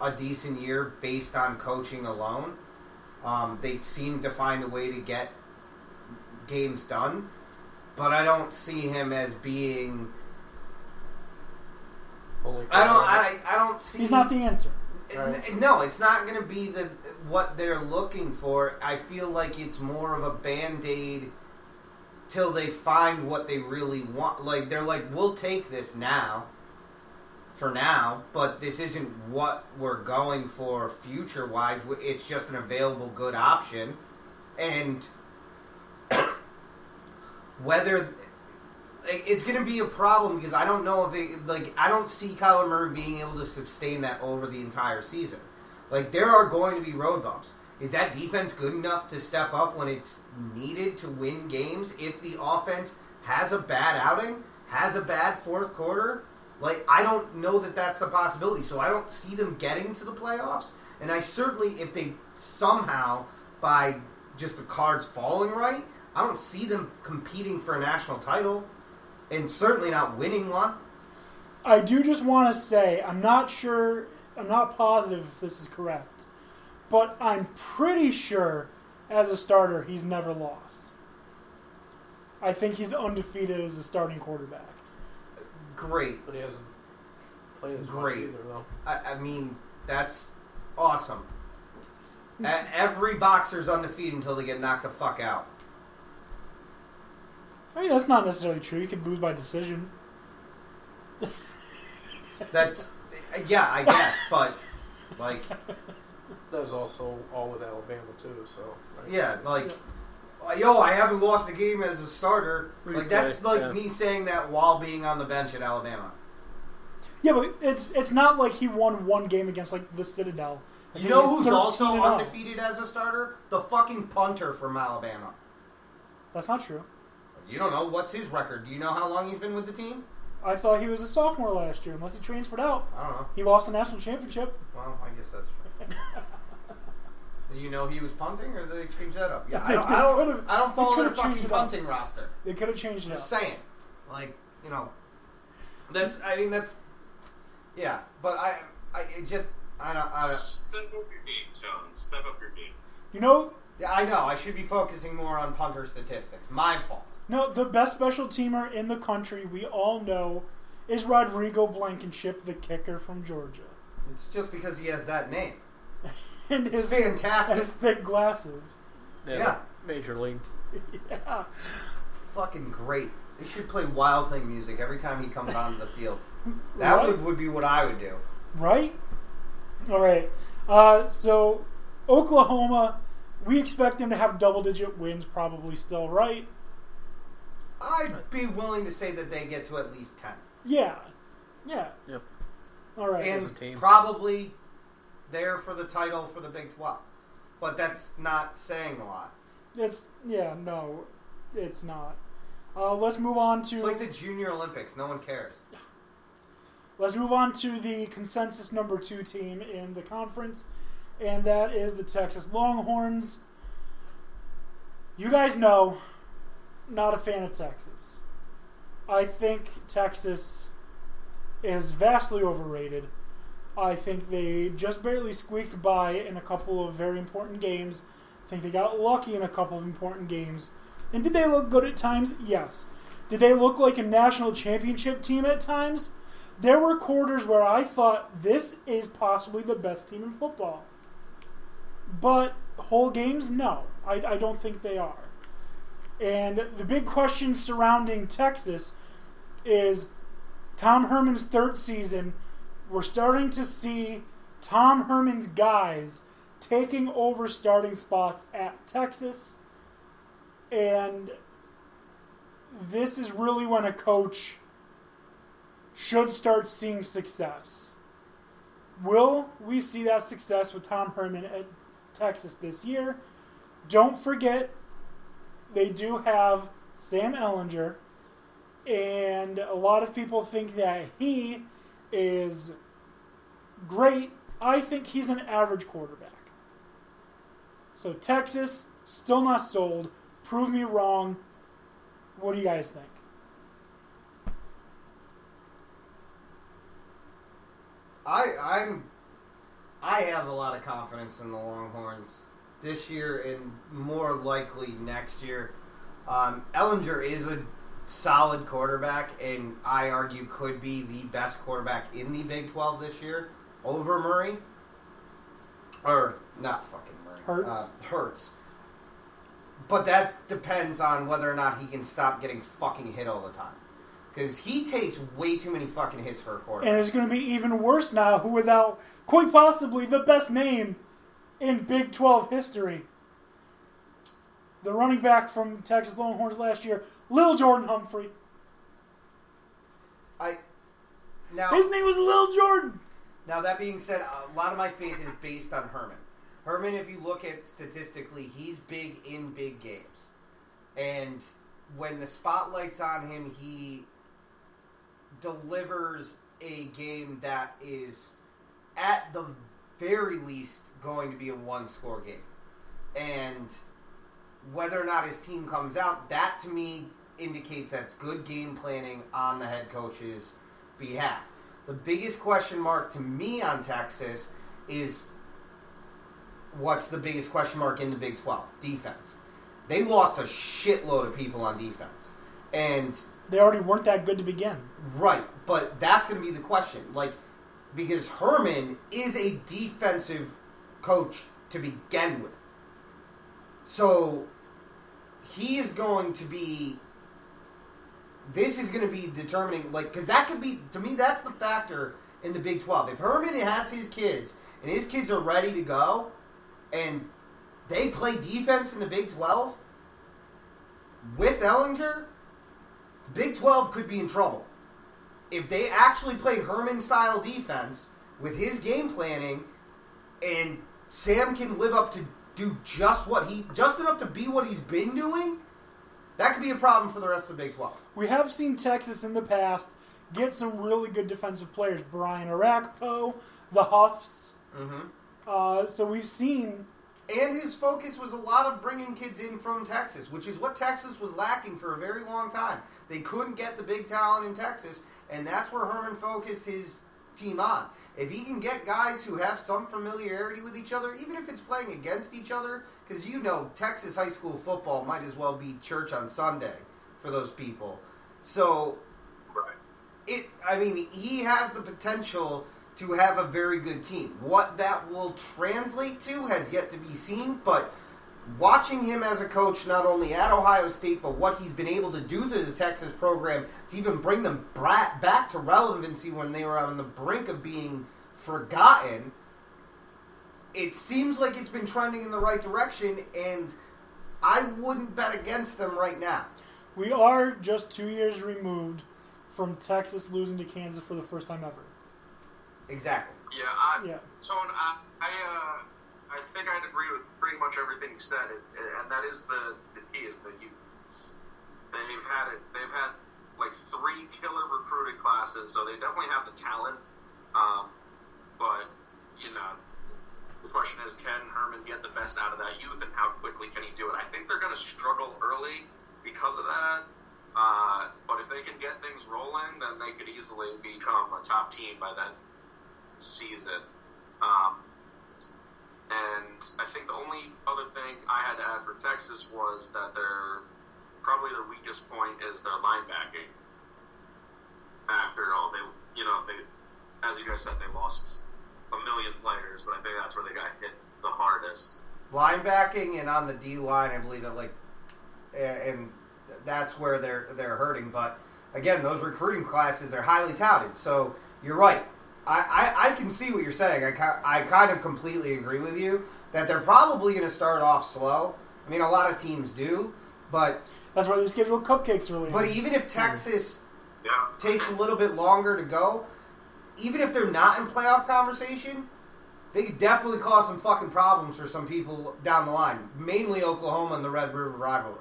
a decent year based on coaching alone. They seem to find a way to get games done, but I don't see him as being. I don't see. He's not the answer. Right. No, it's not going to be what they're looking for. I feel like it's more of a Band-Aid till they find what they really want. Like, they're like, we'll take this for now, but this isn't what we're going for future-wise. It's just an available good option. And whether... It's going to be a problem because I don't know if I don't see Kyler Murray being able to sustain that over the entire season. Like, there are going to be road bumps. Is that defense good enough to step up when it's needed to win games if the offense has a bad outing, has a bad fourth quarter? Like, I don't know that that's a possibility. So I don't see them getting to the playoffs. And I certainly, if they somehow, by just the cards falling right, I don't see them competing for a national title. And certainly not winning one. I do just want to say, I'm not positive if this is correct, but I'm pretty sure as a starter he's never lost. I think he's undefeated as a starting quarterback. Great. But he hasn't played as much either, though. I mean, that's awesome. Every boxer's undefeated until they get knocked the fuck out. I mean, that's not necessarily true. You could lose by decision. That's, yeah, I guess, but, like... That was also all with Alabama, too, so... Right? Yeah, like, yo, I haven't lost a game as a starter. Like, that's like me saying that while being on the bench at Alabama. Yeah, but it's not like he won one game against, like, the Citadel. You know who's also undefeated as a starter? The fucking punter from Alabama. That's not true. You don't know. What's his record? Do you know how long he's been with the team? I thought he was a sophomore last year, unless he transferred out. I don't know. He lost the national championship. Well, I guess that's true. You know he was punting, or did they change that up? Yeah, I don't follow their fucking punting roster. They could have changed it up. Just saying. Like, you know. Yeah, but I don't. Step up your game, Tone. Step up your game. You know... Yeah, I know. I should be focusing more on punter statistics. My fault. No, the best special teamer in the country, we all know, is Rodrigo Blankenship, the kicker from Georgia. It's just because he has that name. And it's fantastic. His thick glasses. Yeah. Major League. Yeah. Fucking great. They should play Wild Thing music every time he comes onto the field. That would be what I would do. Right? All right. So, Oklahoma, we expect them to have double-digit wins probably still, right? I'd be willing to say that they get to at least 10. Yeah. Yep. All right. And probably there for the title for the Big 12. But that's not saying a lot. It's not. Let's move on to... It's like the Junior Olympics. No one cares. Let's move on to the consensus number 2 team in the conference, and that is the Texas Longhorns. You guys know, not a fan of Texas. I think Texas is vastly overrated. I think they just barely squeaked by in a couple of very important games. I think they got lucky in a couple of important games. And did they look good at times? Yes. Did they look like a national championship team at times? There were quarters where I thought this is possibly the best team in football. But whole games, no. I don't think they are. And the big question surrounding Texas is Tom Herman's third season. We're starting to see Tom Herman's guys taking over starting spots at Texas. And this is really when a coach should start seeing success. Will we see that success with Tom Herman at Texas this year? Don't forget, they do have Sam Ehlinger, and a lot of people think that he is great. I think he's an average quarterback. So Texas, still not sold. Prove me wrong. What do you guys think? I have a lot of confidence in the Longhorns this year and more likely next year. Ellinger is a solid quarterback, and I argue could be the best quarterback in the Big 12 this year over Murray. Or, not fucking Murray. Hurts. Hurts. But that depends on whether or not he can stop getting fucking hit all the time. Because he takes way too many fucking hits for a quarterback. And it's going to be even worse now without quite possibly the best name in Big 12 history. The running back from Texas Longhorns last year, Lil Jordan Humphrey. His name was Lil Jordan. Now, that being said, a lot of my faith is based on Herman. Herman, if you look at statistically, he's big in big games. And when the spotlight's on him, he delivers a game that is, at the very least, going to be a one-score game. And whether or not his team comes out, that to me indicates that's good game planning on the head coach's behalf. The biggest question mark to me on Texas is what's the biggest question mark in the Big 12? Defense. They lost a shitload of people on defense. And they already weren't that good to begin. Right, but that's going to be the question. Because Herman is a defensive coach to begin with. So he is going to be... This is going to be determining, because that could be, to me, that's the factor in the Big 12. If Herman has his kids, and his kids are ready to go, and they play defense in the Big 12, with Ellinger, Big 12 could be in trouble. If they actually play Herman-style defense with his game planning, and Sam can live up to do just enough to be what he's been doing, that could be a problem for the rest of the Big 12. We have seen Texas in the past get some really good defensive players. Brian Arakpo, the Huffs. Mm-hmm. So we've seen... And his focus was a lot of bringing kids in from Texas, which is what Texas was lacking for a very long time. They couldn't get the big talent in Texas, and that's where Herman focused his team on. If he can get guys who have some familiarity with each other, even if it's playing against each other, because Texas high school football might as well be church on Sunday for those people. So, he has the potential to have a very good team. What that will translate to has yet to be seen, but watching him as a coach, not only at Ohio State, but what he's been able to do to the Texas program to even bring them back to relevancy when they were on the brink of being forgotten, it seems like it's been trending in the right direction, and I wouldn't bet against them right now. We are just 2 years removed from Texas losing to Kansas for the first time ever. Exactly. Tone, I think I'd agree with pretty much everything you said, and that is the key, is that they've had 3 killer recruiting classes, so they definitely have the talent, but the question is, can Herman get the best out of that youth, and how quickly can he do it? I think they're going to struggle early because of that, but if they can get things rolling, then they could easily become a top team by then season. And I think the only other thing I had to add for Texas was that probably their weakest point is their linebacking. After all, they as you guys said, they lost a million players, but I think that's where they got hit the hardest. Linebacking and on the D line, I believe and that's where they're hurting. But again, those recruiting classes are highly touted. So you're right. I can see what you're saying. I kind of completely agree with you that they're probably going to start off slow. I mean, a lot of teams do, but that's why they schedule cupcakes early. But even if Texas takes a little bit longer to go, even if they're not in playoff conversation, they could definitely cause some fucking problems for some people down the line, mainly Oklahoma and the Red River rivalry.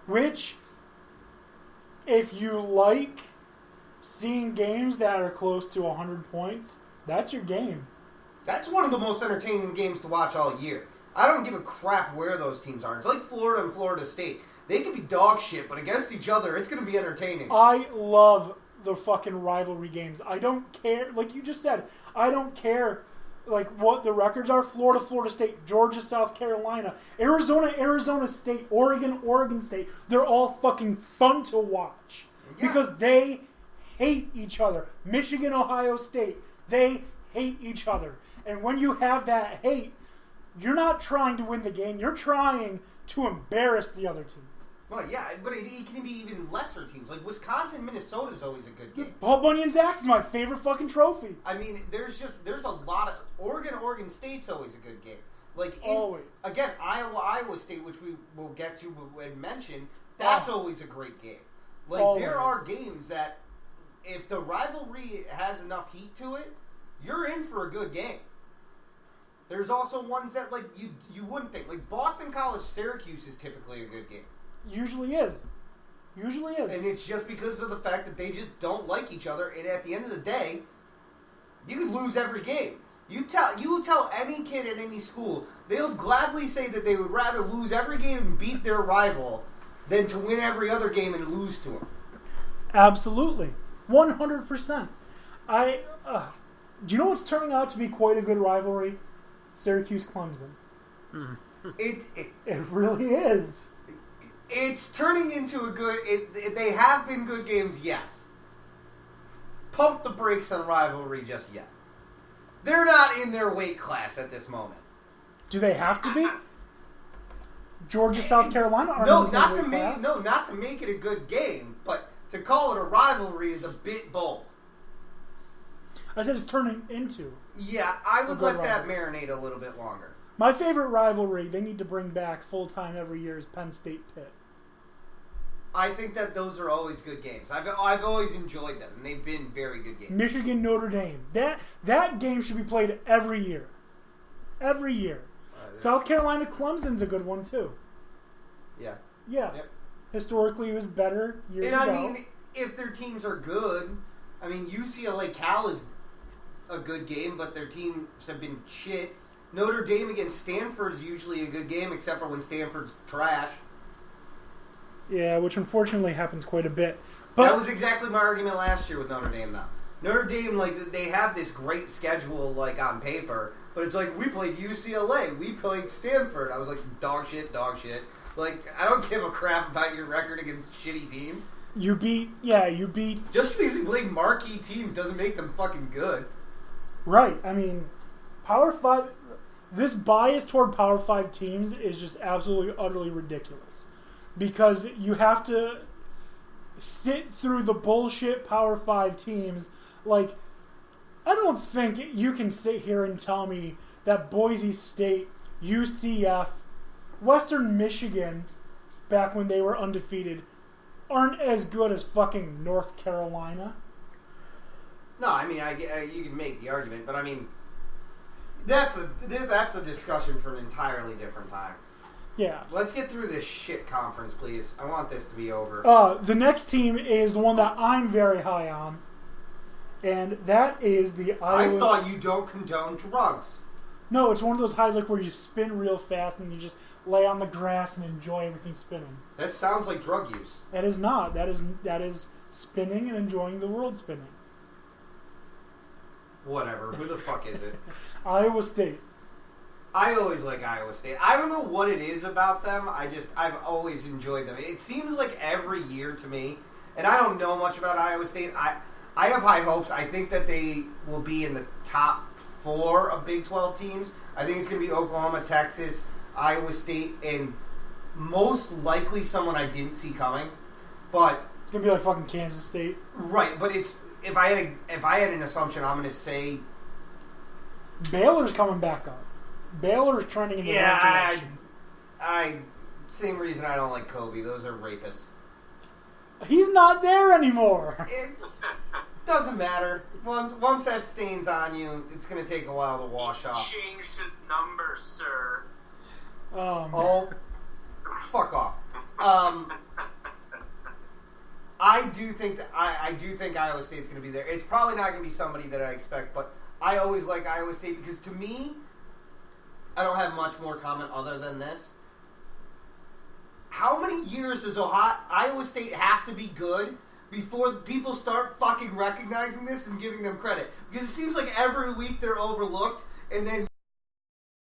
Which, if you like seeing games that are close to 100 points, that's your game. That's one of the most entertaining games to watch all year. I don't give a crap where those teams are. It's like Florida and Florida State. They can be dog shit, but against each other, it's going to be entertaining. I love the fucking rivalry games. I don't care. Like you just said, I don't care like what the records are. Florida, Florida State, Georgia, South Carolina, Arizona, Arizona State, Oregon, Oregon State. They're all fucking fun to watch because they hate each other. Michigan, Ohio State, they hate each other. And when you have that hate, you're not trying to win the game. You're trying to embarrass the other team. Well, yeah, but it can be even lesser teams. Like Wisconsin, Minnesota is always a good game. Paul Bunyan's axe is my favorite fucking trophy. I mean, there's a lot of Oregon State's always a good game. Like Always. Again, Iowa State, which we will get to and mention, that's always a great game. Like there are Always. games that if the rivalry has enough heat to it, you're in for a good game. There's also ones that like you wouldn't think. Like Boston College Syracuse is typically a good game. Usually is. And it's just because of the fact that they just don't like each other, and at the end of the day, you can lose every game. You tell any kid at any school, they'll gladly say that they would rather lose every game and beat their rival than to win every other game and lose to them. Absolutely. 100%. Do you know what's turning out to be quite a good rivalry? Syracuse-Clemson. It really is. It's turning into a good... they have been good games, yes. Pump the brakes on rivalry just yet. They're not in their weight class at this moment. Do they have to be? Georgia, South Carolina are No, in not the to weight make class. not to make it a good game, but to call it a rivalry is a bit bold. I said it's turning into. Yeah, I would A good let that rivalry. marinate a little bit longer. My favorite rivalry they need to bring back full-time every year is Penn State-Pitt. I think that those are always good games. I've always enjoyed them, and they've been very good games. Michigan-Notre Dame. That game should be played every year. Every year. South Carolina-Clemson's a good one, too. Yeah. Yeah. Yep. Historically, it was better years And ago. I mean, if their teams are good, I mean, UCLA Cal is a good game, but their teams have been shit. Notre Dame against Stanford is usually a good game, except for when Stanford's trash. Yeah, which unfortunately happens quite a bit. But That was exactly my argument last year with Notre Dame, though. Notre Dame, like, they have this great schedule, like, on paper, but it's like, we played UCLA, we played Stanford. I was like, dog shit. Like, I don't give a crap about your record against shitty teams. you beat. Just because you play marquee teams doesn't make them fucking good. Right. I mean, Power 5. This bias toward Power 5 teams is just absolutely, utterly ridiculous. Because you have to sit through the bullshit Power 5 teams. Like, I don't think you can sit here and tell me that Boise State, UCF, Western Michigan, back when they were undefeated, aren't as good as fucking North Carolina. No, I mean, you can make the argument, but I mean, that's a discussion for an entirely different time. Yeah. Let's get through this shit conference, please. I want this to be over. The next team is the one that I'm very high on, and that is the Iowa. I thought you don't condone drugs. No, it's one of those highs like where you spin real fast and you just lay on the grass and enjoy everything spinning. That sounds like drug use. That is not. That is spinning and enjoying the world spinning. Whatever. Who the fuck is it? Iowa State. I always like Iowa State. I don't know what it is about them. I've always enjoyed them. It seems like every year to me, and I don't know much about Iowa State. I have high hopes. I think that they will be in the top 4 of Big 12 teams. I think it's going to be Oklahoma, Texas, Iowa State, and most likely someone I didn't see coming. But It's gonna be like fucking Kansas State. right, but it's if I had an assumption, I'm going to say Baylor's coming back up. Baylor's trending in the right direction. same reason I don't like Kobe. Those are rapists. He's not there anymore. It doesn't matter. Once that stain's on you, it's going to take a while to wash off. Changed his number, sir. Oh, fuck off. I do think Iowa State's going to be there. It's probably not going to be somebody that I expect, but I always like Iowa State because to me, I don't have much more comment other than this. How many years does Iowa State have to be good before people start fucking recognizing this and giving them credit? Because it seems like every week they're overlooked, and then